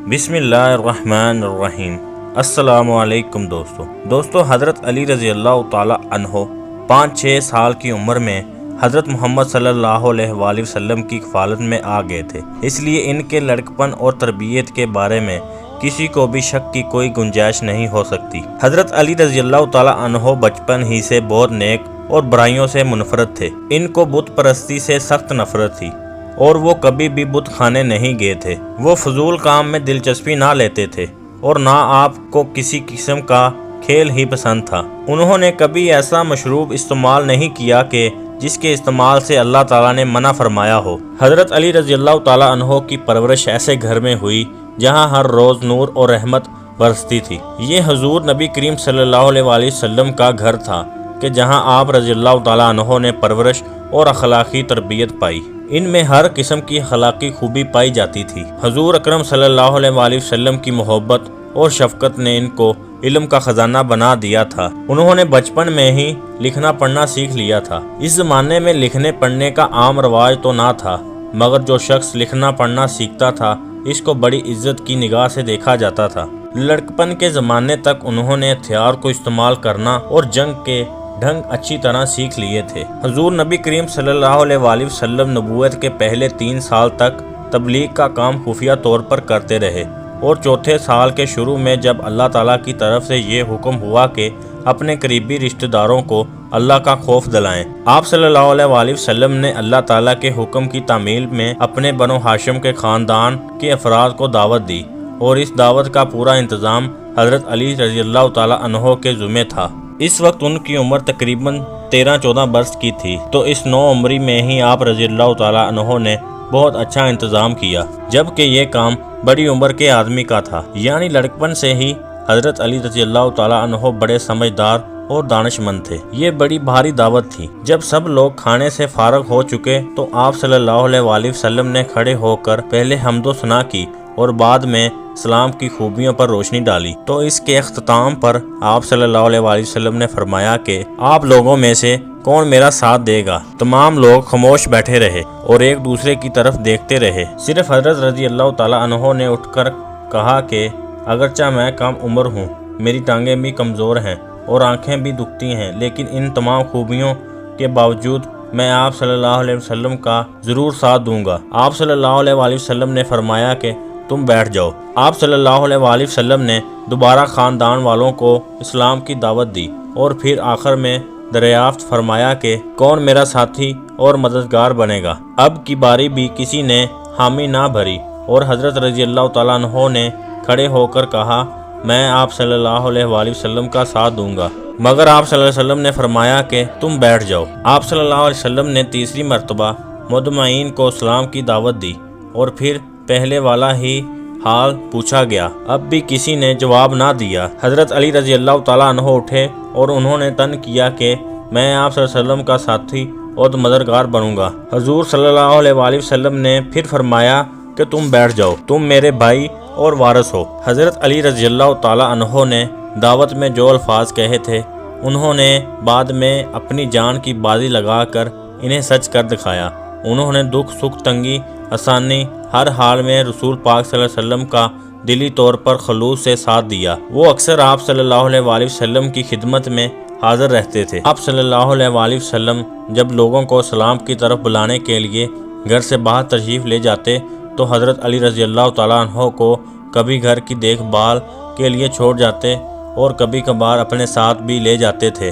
بسم اللہ الرحمن الرحیم۔ السلام علیکم دوستو حضرت علی رضی اللہ تعالی عنہ 5-6 سال کی عمر میں حضرت محمد صلی اللہ علیہ وآلہ وسلم کی کفالت میں آ گئے تھے، اس لیے ان کے لڑکپن اور تربیت کے بارے میں کسی کو بھی شک کی کوئی گنجائش نہیں ہو سکتی۔ حضرت علی رضی اللہ تعالی عنہ بچپن ہی سے بہت نیک اور برائیوں سے منفرد تھے۔ ان کو بت پرستی سے سخت نفرت تھی اور وہ کبھی بھی بت خانے نہیں گئے تھے۔ وہ فضول کام میں دلچسپی نہ لیتے تھے اور نہ آپ کو کسی قسم کا کھیل ہی پسند تھا۔ انہوں نے کبھی ایسا مشروب استعمال نہیں کیا کہ جس کے استعمال سے اللہ تعالیٰ نے منع فرمایا ہو۔ حضرت علی رضی اللہ تعالیٰ عنہ کی پرورش ایسے گھر میں ہوئی جہاں ہر روز نور اور رحمت برستی تھی۔ یہ حضور نبی کریم صلی اللہ علیہ وآلہ وسلم کا گھر تھا کہ جہاں آپ رضی اللہ تعالیٰ عنہ نے پرورش اور اخلاقی تربیت پائی۔ ان میں ہر قسم کی اخلاقی خوبی پائی جاتی تھی۔ حضور اکرم صلی اللہ علیہ وآلہ وسلم کی محبت اور شفقت نے ان کو علم کا خزانہ بنا دیا تھا۔ انہوں نے بچپن میں ہی لکھنا پڑھنا سیکھ لیا تھا۔ اس زمانے میں لکھنے پڑھنے کا عام رواج تو نہ تھا، مگر جو شخص لکھنا پڑھنا سیکھتا تھا اس کو بڑی عزت کی نگاہ سے دیکھا جاتا تھا۔ لڑکپن کے زمانے تک انہوں نے ہتھیار کو استعمال کرنا اور جنگ کے ڈھنگ اچھی طرح سیکھ لیے تھے۔ حضور نبی کریم صلی اللہ علیہ وآلہ وسلم نبوت کے پہلے 3 سال تک تبلیغ کا کام خفیہ طور پر کرتے رہے اور چوتھے سال کے شروع میں جب اللہ تعالیٰ کی طرف سے یہ حکم ہوا کہ اپنے قریبی رشتہ داروں کو اللہ کا خوف دلائیں، آپ صلی اللہ علیہ وآلہ وسلم نے اللہ تعالیٰ کے حکم کی تعمیل میں اپنے بنو ہاشم کے خاندان کے افراد کو دعوت دی اور اس دعوت کا پورا انتظام حضرت علی رضی اللہ تعالیٰ عنہ کے ذمہ تھا۔ اس وقت ان کی عمر تقریباً 13-14 برس کی تھی، تو اس نو عمری میں ہی آپ رضی اللہ تعالیٰ عنہ نے بہت اچھا انتظام کیا، جبکہ یہ کام بڑی عمر کے آدمی کا تھا، یعنی لڑکپن سے ہی حضرت علی رضی اللہ تعالیٰ عنہ بڑے سمجھدار اور دانش مند تھے۔ یہ بڑی بھاری دعوت تھی۔ جب سب لوگ کھانے سے فارغ ہو چکے تو آپ صلی اللہ علیہ وآلہ وسلم نے کھڑے ہو کر پہلے حمد و ثنا کی اور بعد میں اسلام کی خوبیوں پر روشنی ڈالی۔ تو اس کے اختتام پر آپ صلی اللہ علیہ وآلہ وسلم نے فرمایا کہ آپ لوگوں میں سے کون میرا ساتھ دے گا؟ تمام لوگ خاموش بیٹھے رہے اور ایک دوسرے کی طرف دیکھتے رہے۔ صرف حضرت رضی اللہ تعالیٰ عنہ نے اٹھ کر کہا کہ اگرچہ میں کم عمر ہوں، میری ٹانگیں بھی کمزور ہیں اور آنکھیں بھی دکھتی ہیں، لیکن ان تمام خوبیوں کے باوجود میں آپ صلی اللہ علیہ وسلم کا ضرور ساتھ دوں گا۔ آپ صلی اللہ علیہ وآلہ وسلم نے فرمایا کہ تم بیٹھ جاؤ۔ آپ صلی اللہ علیہ وآلہ وسلم نے دوبارہ خاندان والوں کو اسلام کی دعوت دی اور پھر آخر میں دریافت فرمایا کہ کون میرا ساتھی اور مددگار بنے گا؟ اب کی باری بھی کسی نے حامی نہ بھری اور حضرت رضی اللہ تعالیٰ عنہ نے کھڑے ہو کر کہا میں آپ صلی اللہ علیہ وآلہ وسلم کا ساتھ دوں گا، مگر آپ صلی اللہ علیہ وسلم نے فرمایا کہ تم بیٹھ جاؤ۔ آپ صلی اللہ علیہ وسلم نے تیسری مرتبہ مدمعین کو اسلام کی دعوت دی اور پھر پہلے والا ہی حال پوچھا گیا۔ اب بھی کسی نے جواب نہ دیا۔ حضرت علی رضی اللہ تعالیٰ عنہ اٹھے اور انہوں نے تن کیا کہ میں آپ صلی اللہ علیہ وسلم کا ساتھی اور مددگار بنوں گا۔ حضور صلی اللہ علیہ وآلہ وسلم نے پھر فرمایا کہ تم بیٹھ جاؤ، تم میرے بھائی اور وارث ہو۔ حضرت علی رضی اللہ تعالیٰ عنہ نے دعوت میں جو الفاظ کہے تھے انہوں نے بعد میں اپنی جان کی بازی لگا کر انہیں سچ کر دکھایا۔ انہوں نے دکھ سکھ تنگی آسانی ہر حال میں رسول پاک صلی اللہ علیہ وسلم کا دلی طور پر خلوص سے ساتھ دیا۔ وہ اکثر آپ صلی اللہ علیہ وآلہ وسلم کی خدمت میں حاضر رہتے تھے۔ آپ صلی اللہ علیہ وآلہ وسلم جب لوگوں کو اسلام کی طرف بلانے کے لیے گھر سے باہر تشریف لے جاتے تو حضرت علی رضی اللہ تعالیٰ عنہ کو کبھی گھر کی دیکھ بھال کے لیے چھوڑ جاتے اور کبھی کبھار اپنے ساتھ بھی لے جاتے تھے۔